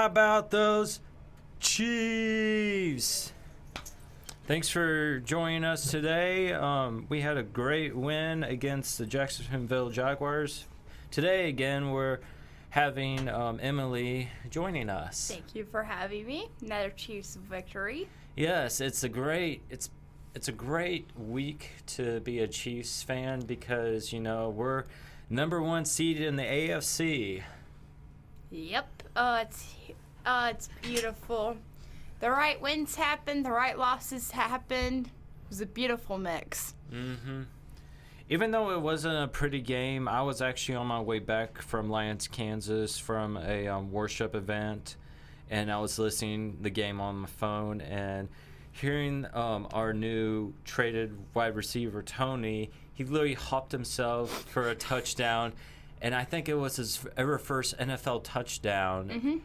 about those Chiefs? Thanks for joining us today. We had a great win against the Jacksonville Jaguars. Today, again, we're having Emily joining us. Thank you for having me. Another Chiefs victory. Yes, it's a great week to be a Chiefs fan because, you know, we're number one seeded in the AFC. Yep. It's beautiful. The right wins happened. The right losses happened. It was a beautiful mix. Mm-hmm. Even though it wasn't a pretty game, I was actually on my way back from Lyons, Kansas from a worship event, and I was listening the game on my phone and hearing our new traded wide receiver, Tony. He literally hopped himself for a touchdown, and I think it was his ever first NFL touchdown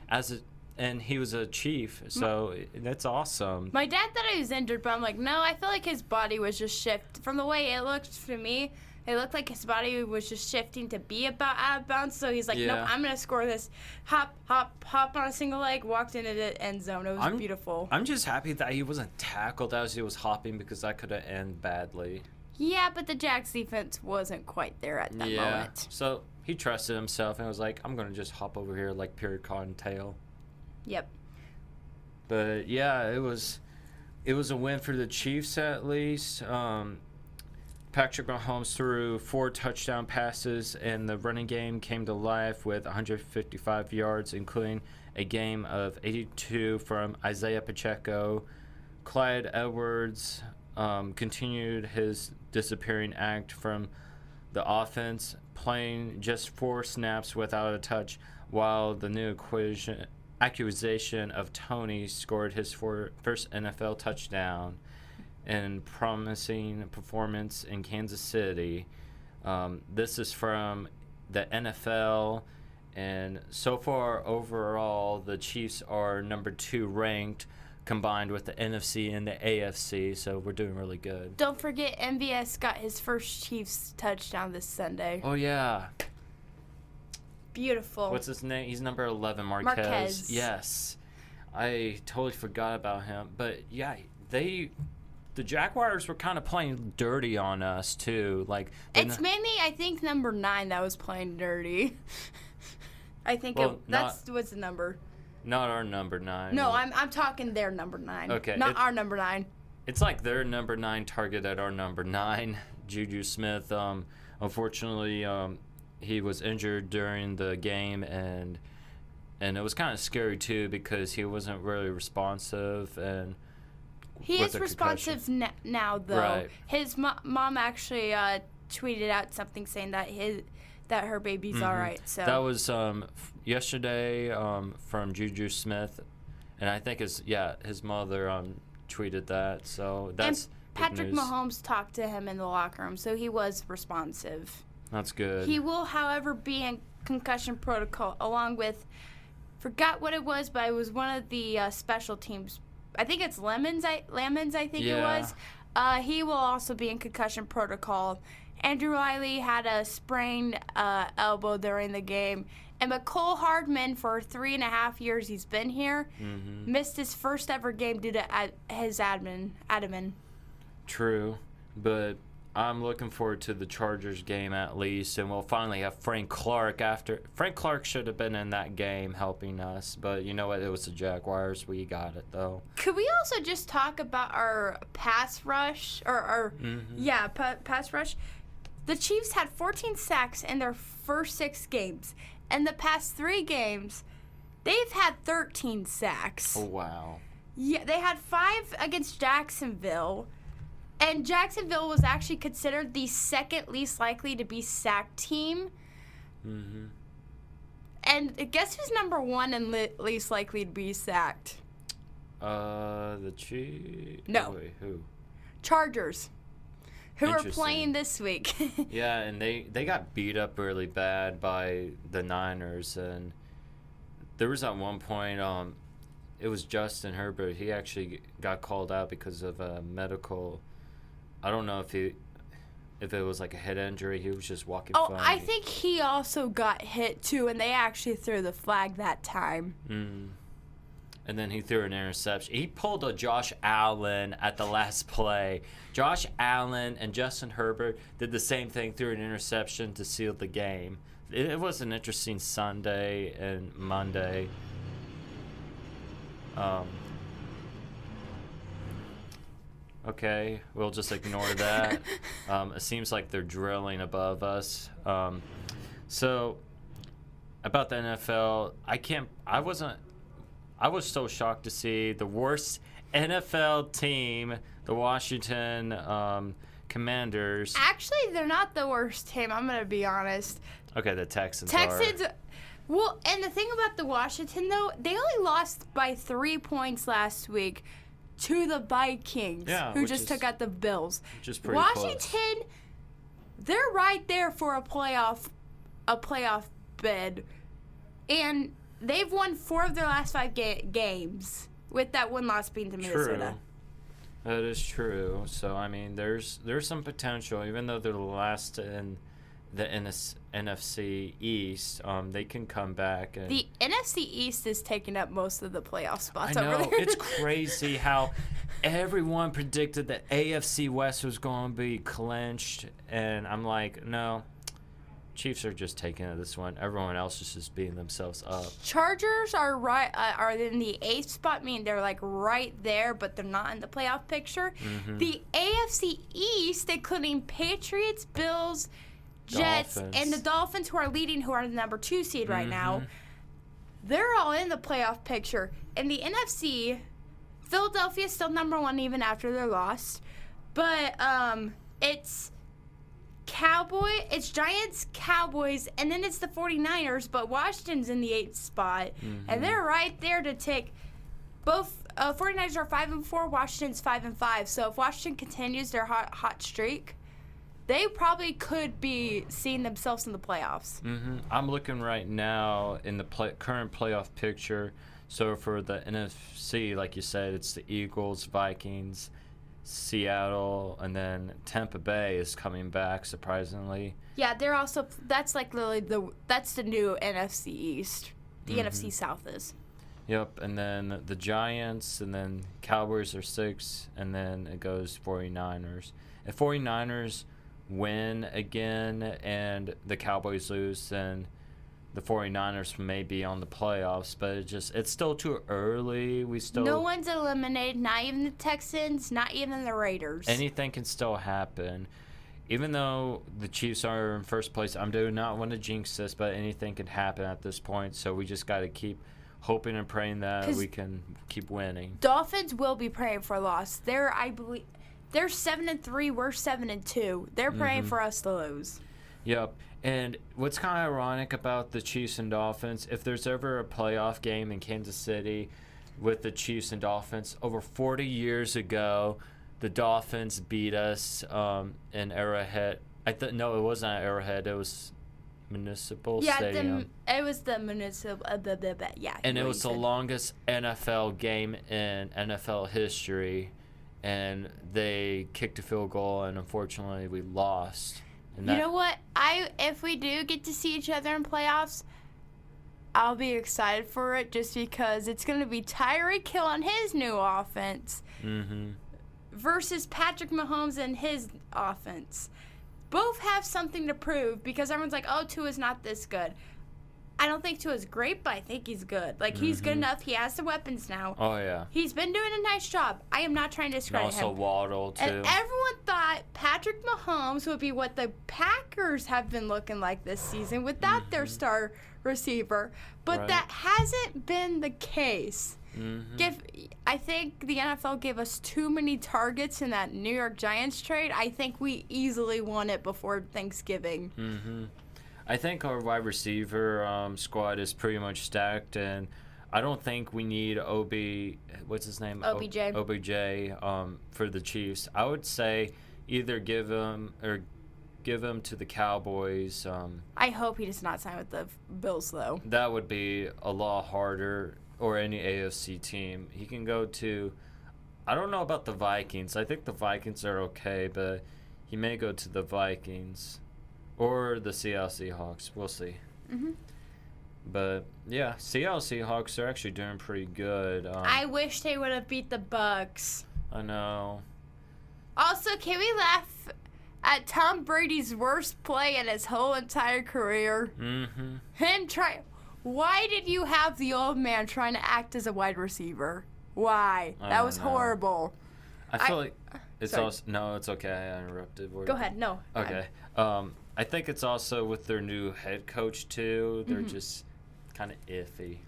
and he was a Chief, so that's awesome. My dad thought he was injured, but I'm like, no, I feel like his body was just shifting. From the way it looked to me, it looked like his body was just shifting to be about out of bounds, so he's like, no, I'm going to score this. Hop on a single leg, walked into the end zone. It was beautiful. I'm just happy that he wasn't tackled as he was hopping because that could have ended badly. Yeah, but the Jags defense wasn't quite there at that moment. So he trusted himself and was like, I'm going to just hop over here like pure cottontail. Yep. But yeah, it was a win for the Chiefs at least. Patrick Mahomes threw 4 touchdown passes, and the running game came to life with 155 yards, including a game of 82 from Isaiah Pacheco. Clyde Edwards continued his disappearing act from the offense, playing just 4 snaps without a touch, while the new accusation of Tony scored his first NFL touchdown and promising performance in Kansas City. This is from the NFL, and so far overall the Chiefs are number 2 ranked combined with the NFC and the AFC, so we're doing really good. Don't forget MVS got his first Chiefs touchdown this Sunday. Oh yeah. Beautiful. What's his name? He's number 11, Marquez. Yes. I totally forgot about him. But yeah, the Jaguars were kind of playing dirty on us too. Like it's mainly, I think, number 9 that was playing dirty. I think what's the number? Not our number 9. No, I'm talking their number 9. Okay. Not our number 9. It's like their number 9 targeted our number 9, Juju Smith. Unfortunately, he was injured during the game, and it was kind of scary too because he wasn't really responsive. And he is responsive now, though. Right. His mom actually tweeted out something saying that her baby's all right. So that was yesterday from Juju Smith, and I think his mother tweeted that. So that's and Patrick good news. Mahomes talked to him in the locker room, so he was responsive. That's good. He will, however, be in concussion protocol along with, forgot what it was, but it was one of the special teams. I think it's Lemons, it was. He will also be in concussion protocol. Andrew Riley had a sprained elbow during the game. And McCole Hardman, for 3.5 years he's been here, missed his first ever game due to his abdomen. True, but I'm looking forward to the Chargers game at least, and we'll finally have Frank Clark after. Frank Clark should have been in that game helping us, but you know what? It was the Jaguars. We got it, though. Could we also just talk about our pass rush? Pass rush. The Chiefs had 14 sacks in their first 6 games. And the past 3 games, they've had 13 sacks. Oh, wow. Yeah, they had 5 against Jacksonville. And Jacksonville was actually considered the second least likely to be sacked team. Mm-hmm. And guess who's number 1 and least likely to be sacked? The Chiefs. No. Wait, who? Chargers. Who are playing this week. Yeah, and they got beat up really bad by the Niners. And there was at one point, it was Justin Herbert. He actually got called out because of a medical. I don't know if it was like a head injury. He was just walking funny. I think he also got hit too, and they actually threw the flag that time. and then he threw an interception. He pulled a Josh Allen at the last play. Josh Allen and Justin Herbert did the same thing, threw an interception to seal the game. It was an interesting Sunday and Monday. Okay, we'll just ignore that. It seems like they're drilling above us. So, about the NFL, I was so shocked to see the worst NFL team, the Washington Commanders. Actually, they're not the worst team. I'm going to be honest. Okay, the Texans are. Well, and the thing about the Washington, though, they only lost by 3 points last week to the Vikings, who just took out the Bills. Which is pretty Washington, close. They're right there for a playoff bid, and they've won 4 of their last 5 games, with that one loss being to Minnesota. True. That is true. So I mean, there's some potential, even though they're the last in the NFC East. They can come back. And the NFC East is taking up most of the playoff spots. I know, over there. It's crazy how everyone predicted that AFC West was going to be clinched, and I'm like, no, Chiefs are just taking this one. Everyone else is just beating themselves up. Chargers are are in the 8th spot, meaning they're like right there, but they're not in the playoff picture. Mm-hmm. The AFC East, including Patriots, Bills, Jets, and the Dolphins, who are leading, who are the number 2 seed right now, they're all in the playoff picture. In the NFC, Philadelphia is still number 1 even after their loss, but it's Giants, Cowboys, and then it's the 49ers, but Washington's in the 8th spot, and they're right there to take both. 49ers are 5-4, Washington's 5-5. So if Washington continues their hot streak, they probably could be seeing themselves in the playoffs. I'm looking right now in the current playoff picture. So for the NFC, like you said, it's the Eagles, Vikings, Seattle, and then Tampa Bay is coming back, surprisingly. Yeah, they're also, that's like literally that's the new NFC East. The NFC South is. Yep, and then the Giants, and then Cowboys are 6, and then it goes 49ers. If 49ers win again and the Cowboys lose, then the 49ers may be on the playoffs, but it's still too early. No one's eliminated, not even the Texans, not even the Raiders. Anything can still happen. Even though the Chiefs are in first place, I do not want to jinx this, but anything can happen at this point, so we just got to keep hoping and praying that we can keep winning. Dolphins will be praying for a loss. They're 7-3, we're 7-2. They're praying for us to lose. Yep. And what's kind of ironic about the Chiefs and Dolphins, if there's ever a playoff game in Kansas City with the Chiefs and Dolphins, over 40 years ago, the Dolphins beat us in Arrowhead. No, it wasn't at Arrowhead. It was Municipal Stadium. It was the Municipal. And it was the longest NFL game in NFL history. And they kicked a field goal, and unfortunately, we lost. And you know what? If we do get to see each other in playoffs, I'll be excited for it just because it's going to be Tyreek Hill on his new offense versus Patrick Mahomes and his offense. Both have something to prove because everyone's like, oh, Tua's not this good. I don't think Tua's great, but I think he's good. Like, he's good enough. He has the weapons now. Oh, yeah. He's been doing a nice job. I am not trying to discredit him. Also Waddle, too. And everyone thought Patrick Mahomes would be what the Packers have been looking like this season without their star receiver. But that hasn't been the case. I think the NFL gave us too many targets in that New York Giants trade. I think we easily won it before Thanksgiving. I think our wide receiver squad is pretty much stacked, and I don't think we need what's his name? OBJ. OBJ for the Chiefs. I would say either give him to the Cowboys. I hope he does not sign with the Bills, though. That would be a lot harder, or any AFC team. He can go to, I don't know about the Vikings. I think the Vikings are okay, but he may go to the Vikings. Or the Seattle Seahawks. We'll see. But yeah, Seattle Seahawks are actually doing pretty good. I wish they would have beat the Bucks. I know. Also, can we laugh at Tom Brady's worst play in his whole entire career? Mm-hmm. Why did you have the old man trying to act as a wide receiver? Why? That was horrible. I feel like it's also... No, it's okay. I interrupted. Go ahead. No. Okay. I think it's also with their new head coach, too. They're just kind of iffy.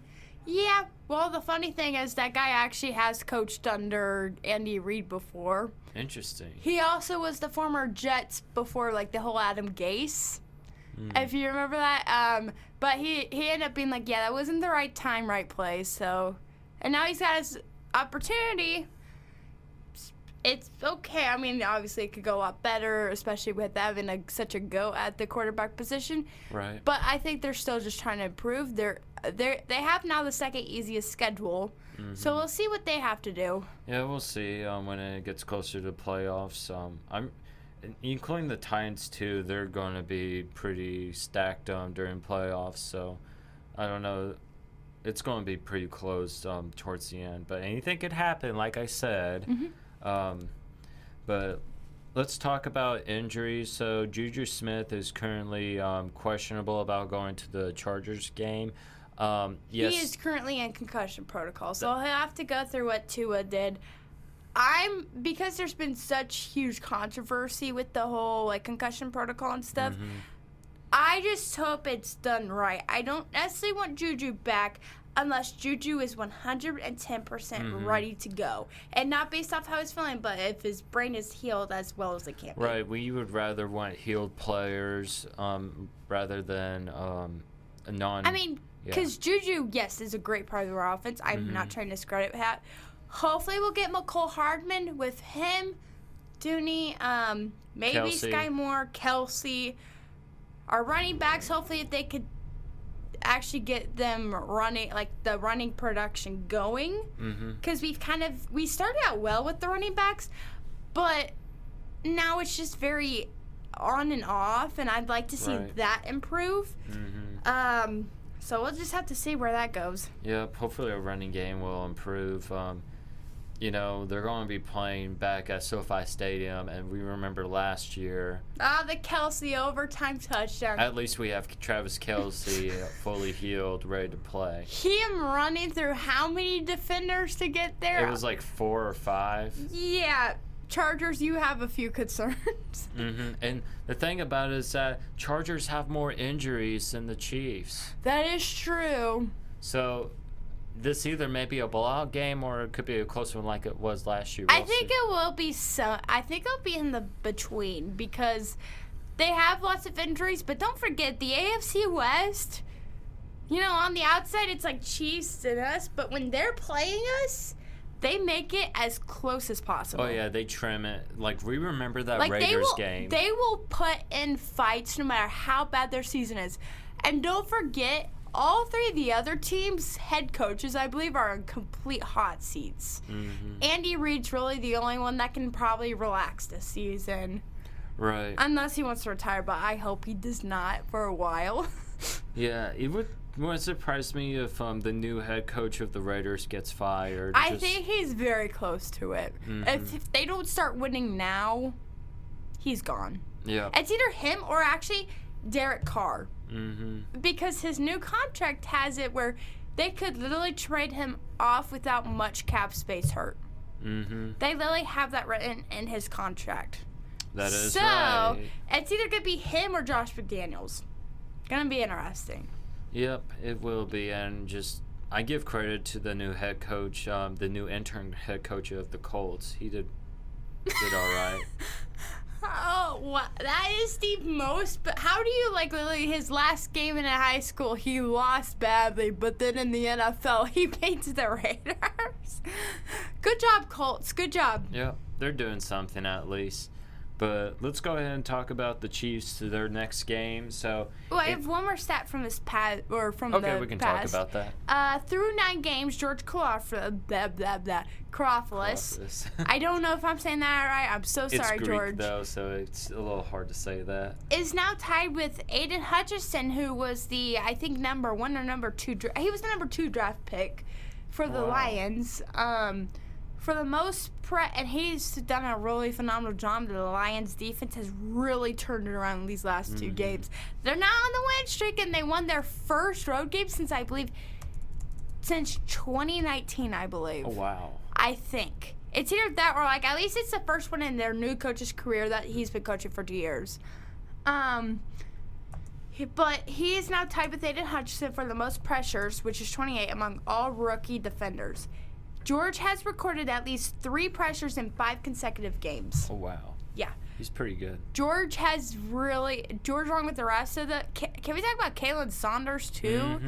Yeah. Well, the funny thing is that guy actually has coached under Andy Reid before. Interesting. He also was the former Jets before, like, the whole Adam Gase. If you remember that. But he ended up being like, yeah, that wasn't the right time, right place. So, and now he's got his opportunity. It's okay. I mean, obviously it could go a lot better, especially with having such a go at the quarterback position. Right. But I think they're still just trying to improve. They have now the second easiest schedule, so we'll see what they have to do. Yeah, we'll see when it gets closer to playoffs. Including the Titans too. They're going to be pretty stacked during playoffs. So I don't know. It's going to be pretty close towards the end, but anything could happen. Like I said. But let's talk about injuries. So Juju Smith is currently questionable about going to the Chargers game. Yes. He is currently in concussion protocol, so he'll have to go through what Tua did. Because there's been such huge controversy with the whole concussion protocol and stuff, I just hope it's done right. I don't necessarily want Juju back unless Juju is 110% ready to go. And not based off how he's feeling, but if his brain is healed as well as it can be. Right. We would rather want healed players rather than a non... I mean, because Juju, yes, is a great part of our offense. I'm not trying to discredit that. Hopefully we'll get McCole Hardman with him, Dooney, maybe Kelce. Sky Moore, Kelsey. Our running backs, hopefully if they could actually get them running, the running production going. Because we started out well with the running backs, but now it's just very on and off, and I'd like to see that improve. So we'll just have to see where that goes. Yep, hopefully our running game will improve. They're going to be playing back at SoFi Stadium, and we remember last year. The Kelsey overtime touchdown. At least we have Travis Kelce fully healed, ready to play. Him running through how many defenders to get there? It was like 4 or 5. Yeah. Chargers, you have a few concerns. And the thing about it is that Chargers have more injuries than the Chiefs. That is true. So this either may be a blowout game or it could be a close one like it was last year. I think it will be I think it'll be in the between because they have lots of injuries, but don't forget the AFC West. On the outside it's like Chiefs and us, but when they're playing us, they make it as close as possible. Oh, yeah, they trim it. We remember that Raiders game. They will put in fights no matter how bad their season is. And don't forget, all 3 of the other teams' head coaches, I believe, are in complete hot seats. Andy Reid's really the only one that can probably relax this season. Right. Unless he wants to retire, but I hope he does not for a while. Yeah, it wouldn't surprise me if the new head coach of the Raiders gets fired. I think he's very close to it. If they don't start winning now, he's gone. Yeah. It's either him or actually Derek Carr. Because his new contract has it where they could literally trade him off without much cap space hurt. They literally have that written in his contract. That is right. So, it's either going to be him or Josh McDaniels. Going to be interesting. Yep, it will be. And I give credit to the new head coach, the new intern head coach of the Colts. He did all right. Oh, that is the most. But how do you literally his last game in high school? He lost badly, but then in the NFL, he beats the Raiders. Good job, Colts. Good job. Yep, they're doing something at least. But let's go ahead and talk about the Chiefs to their next game. So, well, I have one more stat from this past, or from the past. Okay, we can talk about that. Through 9 games, George Karofoulos. I don't know if I'm saying that right. I'm so sorry, it's Greek, George. Though, so it's a little hard to say that. Is now tied with Aiden Hutchinson, who was the, I think, number 1 or number 2. He was the number 2 draft pick for the Lions. For the most and he's done a really phenomenal job. The Lions defense has really turned it around in these last 2 games. They're now on the win streak, and they won their first road game since 2019, I believe. Oh, wow. I think. It's either that or, like, at least it's the first one in their new coach's career that he's been coaching for 2 years. But he is now tied with Aiden Hutchinson for the most pressures, which is 28 among all rookie defenders. George has recorded at least 3 pressures in 5 consecutive games. Oh, wow. Yeah. He's pretty good. George along with the rest of the... Can we talk about Kalen Saunders, too? Mm-hmm.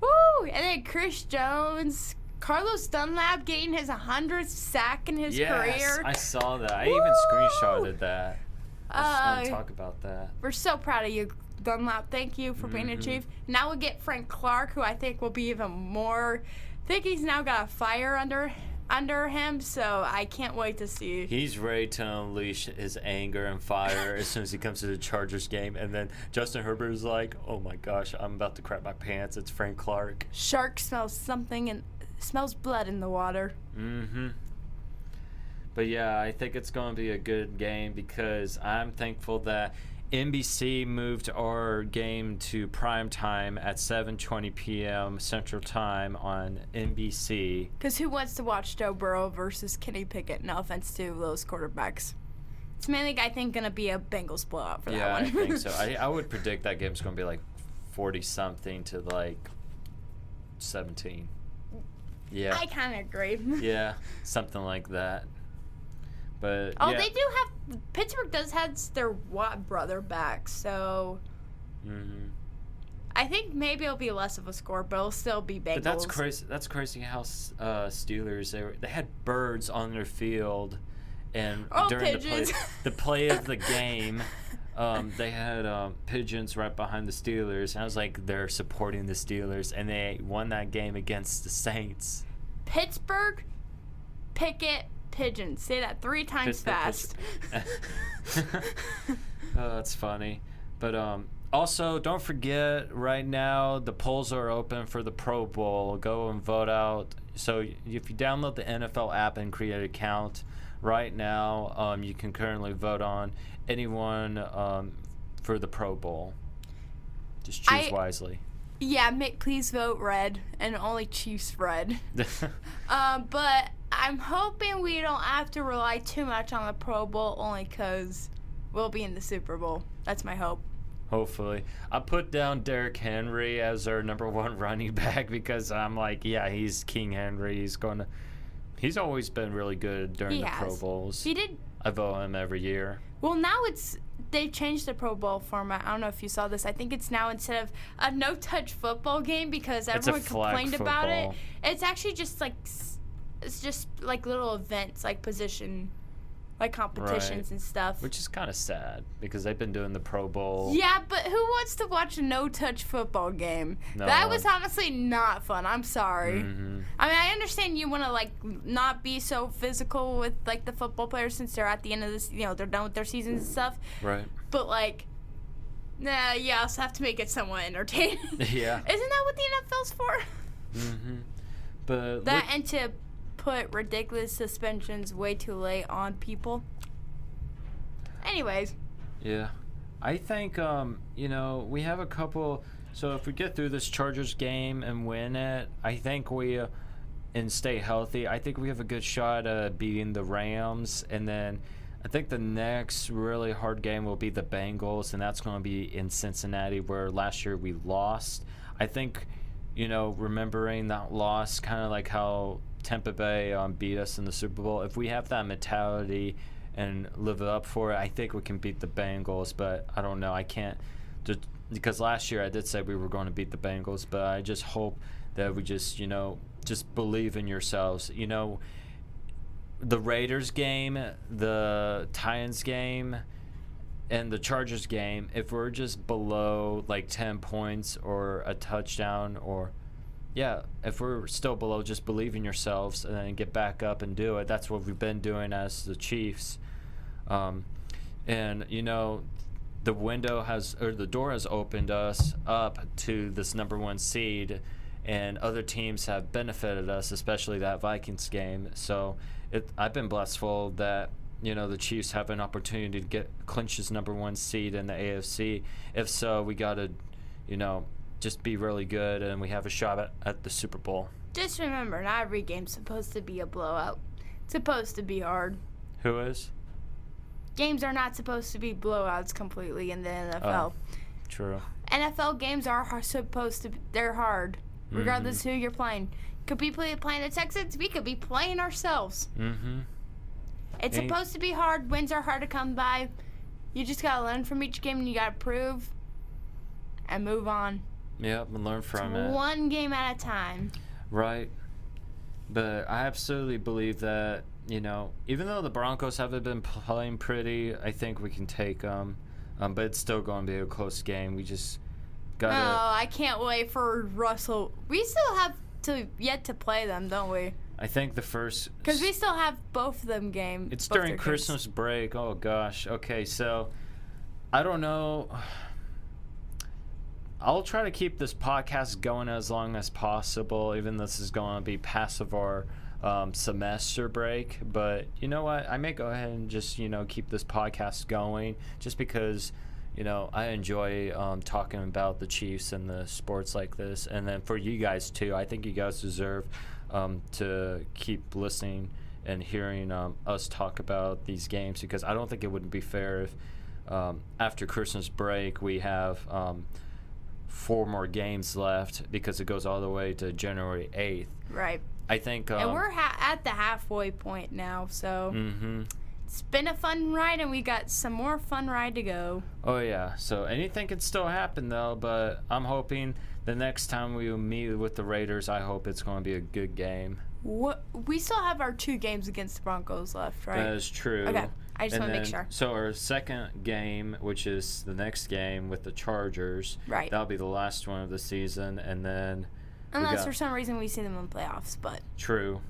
Woo! And then Chris Jones, Carlos Dunlap getting his 100th sack in his career. Yes, I saw that. I even screenshotted that. I just want to talk about that. We're so proud of you, Dunlap. Thank you for being a Chief. Now we'll get Frank Clark, who I think will be even more... I think he's now got a fire under him, so I can't wait to see. He's ready to unleash his anger and fire as soon as he comes to the Chargers game. And then Justin Herbert is like, oh my gosh, I'm about to crap my pants. It's Frank Clark. Shark smells something and smells blood in the water. Mm-hmm. But yeah, I think it's going to be a good game because I'm thankful that NBC moved our game to prime time at 7:20 p.m. Central Time on NBC. Because who wants to watch Joe Burrow versus Kenny Pickett? No offense to those quarterbacks. It's mainly, I think, going to be a Bengals blowout for that one. Yeah, I think so. I would predict that game's going to be like 40-something to like 17. Yeah. I kind of agree. Yeah, something like that. But yeah. They do have Pittsburgh does have their Watt brother back, so I think maybe it'll be less of a score, but it'll still be Bengals. But that's crazy. That's crazy how Steelers they had birds on their field, and during the play of the game, they had pigeons right behind the Steelers, and I was like, they're supporting the Steelers, and they won that game against the Saints. Pittsburgh, Pickett. Pigeons. Say that 3 times fast. Oh, that's funny. But also, don't forget, right now, the polls are open for the Pro Bowl. Go and vote out. So if you download the NFL app and create an account, right now, you can currently vote on anyone for the Pro Bowl. Just choose wisely. Yeah, please vote red, and only Chiefs red. But I'm hoping we don't have to rely too much on the Pro Bowl, only because we'll be in the Super Bowl. That's my hope. Hopefully. I put down Derrick Henry as our number 1 running back because I'm like, yeah, he's King Henry. He's always been really good during the Pro Bowls. He did. I vote him every year. Well, now they changed the Pro Bowl format. I don't know if you saw this. I think it's now, instead of a no-touch football game because everyone complained about it, it's actually just like little events, like position, like competitions and stuff. Which is kind of sad because they've been doing the Pro Bowl. Yeah, but who wants to watch a no-touch football game? No. That was honestly not fun. I'm sorry. Mm-hmm. I mean, I understand you want to like not be so physical with like the football players since they're at the end of this, they're done with their seasons and stuff. Right. But like, nah, you also have to make it somewhat entertaining. Yeah. Isn't that what the NFL's for? Mm-hmm. But and to put ridiculous suspensions way too late on people. Anyways. Yeah. I think, we have a couple. So if we get through this Chargers game and win it, I think and stay healthy, I think we have a good shot at beating the Rams. And then I think the next really hard game will be the Bengals, and that's going to be in Cincinnati, where last year we lost. I think, remembering that loss, kind of like how Tampa Bay beat us in the Super Bowl, if we have that mentality and live up for it, I think we can beat the Bengals. But I don't know. I can't, because last year I did say we were going to beat the Bengals, but I just hope that we just believe in yourselves. the Raiders game, the Titans game, and the Chargers game, if we're just below like 10 points or a touchdown, or if we're still below, just believe in yourselves and then get back up and do it. That's what we've been doing as the Chiefs. And the door has opened us up to this number 1 seed, and other teams have benefited us, especially that Vikings game. So I've been blessful that the Chiefs have an opportunity to clinch this number 1 seed in the AFC. If so, we got to just be really good, and we have a shot at the Super Bowl. Just remember, not every game's supposed to be a blowout. It's supposed to be hard. Who is? Games are not supposed to be blowouts completely in the NFL. Oh, true. NFL games are supposed to be, they're hard, regardless who you're playing. Could be playing the Texans, we could be playing ourselves. Mm-hmm. It's supposed to be hard. Wins are hard to come by. You just got to learn from each game, and you got to prove and move on. Yep, and learn from it. One game at a time. Right. But I absolutely believe that, even though the Broncos haven't been playing pretty, I think we can take them. But it's still going to be a close game. We just got to... Oh, I can't wait for Russell. We still have yet to play them, don't we? I think the first... Because we still have both of them games. It's during Christmas break. Oh, gosh. Okay, so I don't know... I'll try to keep this podcast going as long as possible, even though this is going to be past of our semester break. But you know what? I may go ahead and just, keep this podcast going just because, I enjoy talking about the Chiefs and the sports like this. And then for you guys, too, I think you guys deserve to keep listening and hearing us talk about these games, because I don't think it would be fair if after Christmas break we have... 4 more games left, because it goes all the way to January 8th. Right. I think... and we're at the halfway point now, so... Mm-hmm. It's been a fun ride, and we got some more fun ride to go. Oh, yeah. So anything can still happen, though, but I'm hoping the next time we meet with the Raiders, I hope it's going to be a good game. We still have our 2 games against the Broncos left, right? That is true. Okay. I just want to make sure. So our second game, which is the next game with the Chargers, right? That'll be the last one of the season, and then unless for some reason we see them in playoffs, but true,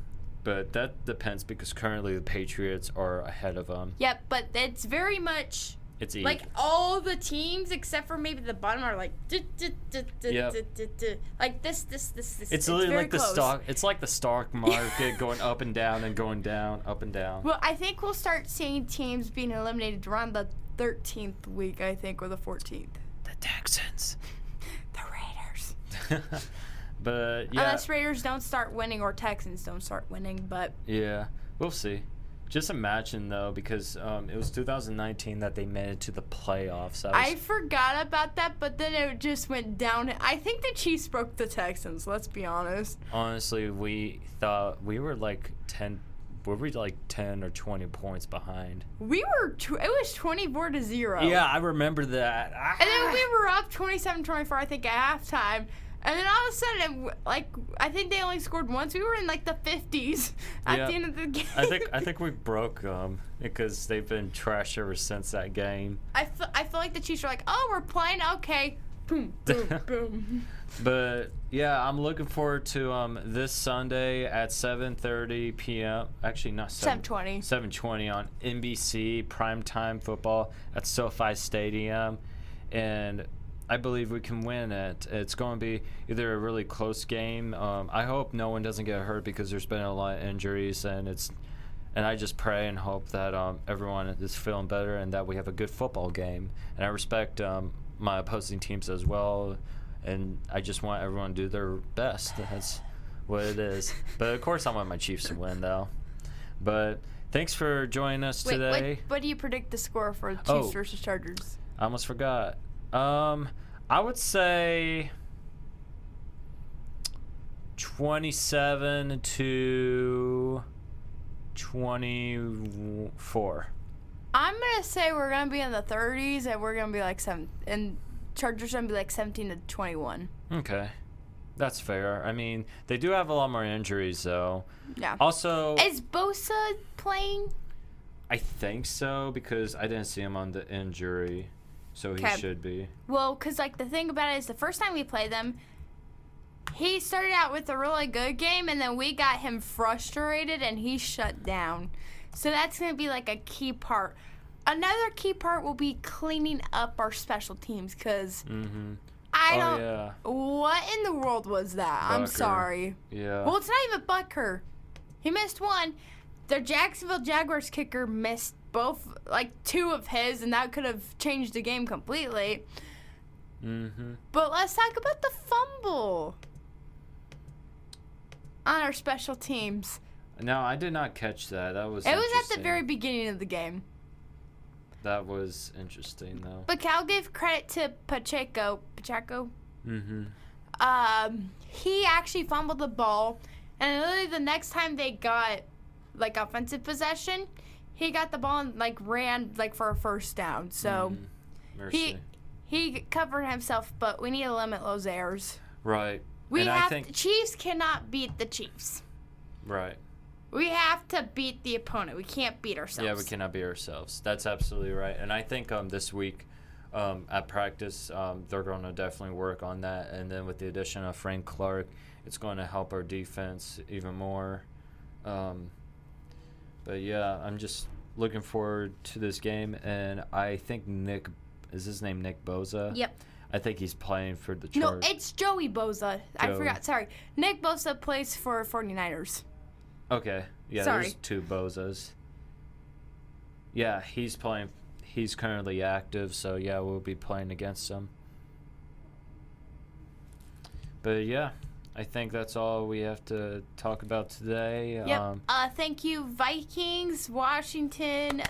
but that depends because currently the Patriots are ahead of them. Yep, but it's very much like all the teams except for maybe the bottom are like like this. It's literally like the stock. It's like the stock market going up and down and going down, up and down. Well, I think we'll start seeing teams being eliminated around the 13th week, I think, or the 14th. The Texans. The Raiders. But yeah. Unless Raiders don't start winning or Texans don't start winning, but yeah, we'll see. Just imagine, though, because it was 2019 that they made it to the playoffs. I forgot about that, but then it just went down. I think the Chiefs broke the Texans, let's be honest. Honestly, we thought we were like 10 or 20 points behind. We were, it was 24-0. Yeah, I remember that. And then we were up 27-24, I think, at halftime. And then all of a sudden, I think they only scored once. We were in like the 50s at the end of the game. I think we broke them because they've been trash ever since that game. I feel like the Chiefs are like, oh, we're playing, okay, boom, boom, boom. But yeah, I'm looking forward to this Sunday at 7:30 p.m. Actually, not 7:20. 7:20 on NBC primetime football at SoFi Stadium, and I believe we can win it. It's going to be either a really close game. I hope no one doesn't get hurt because there's been a lot of injuries, and I just pray and hope that everyone is feeling better and that we have a good football game. And I respect my opposing teams as well, and I just want everyone to do their best. That's what it is. But of course, I want my Chiefs to win, though. But thanks for joining us today. What do you predict the score for the Chiefs versus Chargers? I almost forgot. I would say 27-24. I'm gonna say we're gonna be in the 30s, and we're gonna be like and Chargers gonna be like 17-21. Okay. That's fair. I mean, they do have a lot more injuries, though. Yeah. Also, Is Bosa playing? I think so because I didn't see him on the injury, so he should be. Well, because, the thing about it is the first time we played them, he started out with a really good game, and then we got him frustrated, and he shut down. So that's going to be, a key part. Another key part will be cleaning up our special teams, because Yeah. What in the world was that? Bucker. I'm sorry. Yeah. Well, it's not even Bucker. He missed one. The Jacksonville Jaguars kicker missed both, 2 of his, and that could have changed the game completely. But let's talk about the fumble on our special teams. No, I did not catch that. That was It was at the interesting. very beginning of the game. That was interesting, though. But Cal gave credit to Pacheco. He actually fumbled the ball, and literally the next time they got offensive possession, he got the ball and ran for a first down. So he covered himself, but we need to limit those errors. Right. The Chiefs cannot beat the Chiefs. Right. We have to beat the opponent. We can't beat ourselves. Yeah, we cannot beat ourselves. That's absolutely right. And I think this week at practice, they're going to definitely work on that. And then with the addition of Frank Clark, it's going to help our defense even more. But, yeah, I'm just looking forward to this game. And I think is his name Nick Bosa? Yep. I think he's playing for the No, Chargers. it's Joey Bosa. I forgot. Sorry. Nick Bosa plays for 49ers. Okay. Yeah, Sorry. There's 2 Bosas. Yeah, he's playing. He's currently active, so yeah, we'll be playing against him. But yeah, I think that's all we have to talk about today. Yep. Thank you, Vikings, Washington,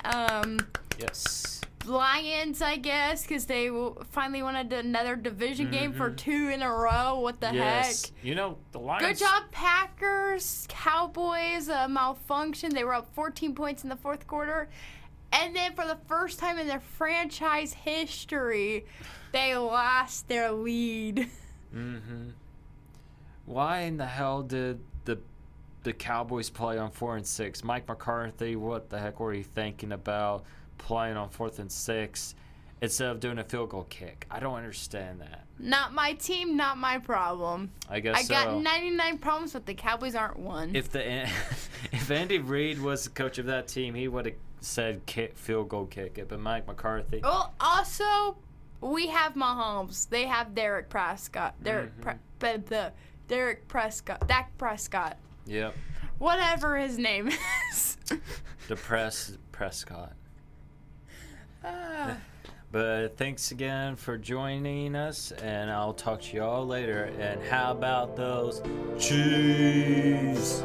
Yes. Lions, I guess, because they finally wanted another division game for 2 in a row. What the heck? You know, the Lions. Good job, Packers. Cowboys malfunctioned. They were up 14 points in the fourth quarter. And then for the first time in their franchise history, they lost their lead. Why in the hell did the Cowboys play on 4 and 6? Mike McCarthy, what the heck were you thinking about playing on 4th and 6 instead of doing a field goal kick? I don't understand that. Not my team, not my problem. I guess I got 99 problems, but the Cowboys aren't one. If Andy Reid was the coach of that team, he would have said field goal kick it. But Mike McCarthy. Well, also, we have Mahomes. They have Derek Prescott. Derek Prescott. Dak Prescott. Yep. Whatever his name is. Depressed Prescott. But thanks again for joining us, and I'll talk to you all later. And how about those Chiefs?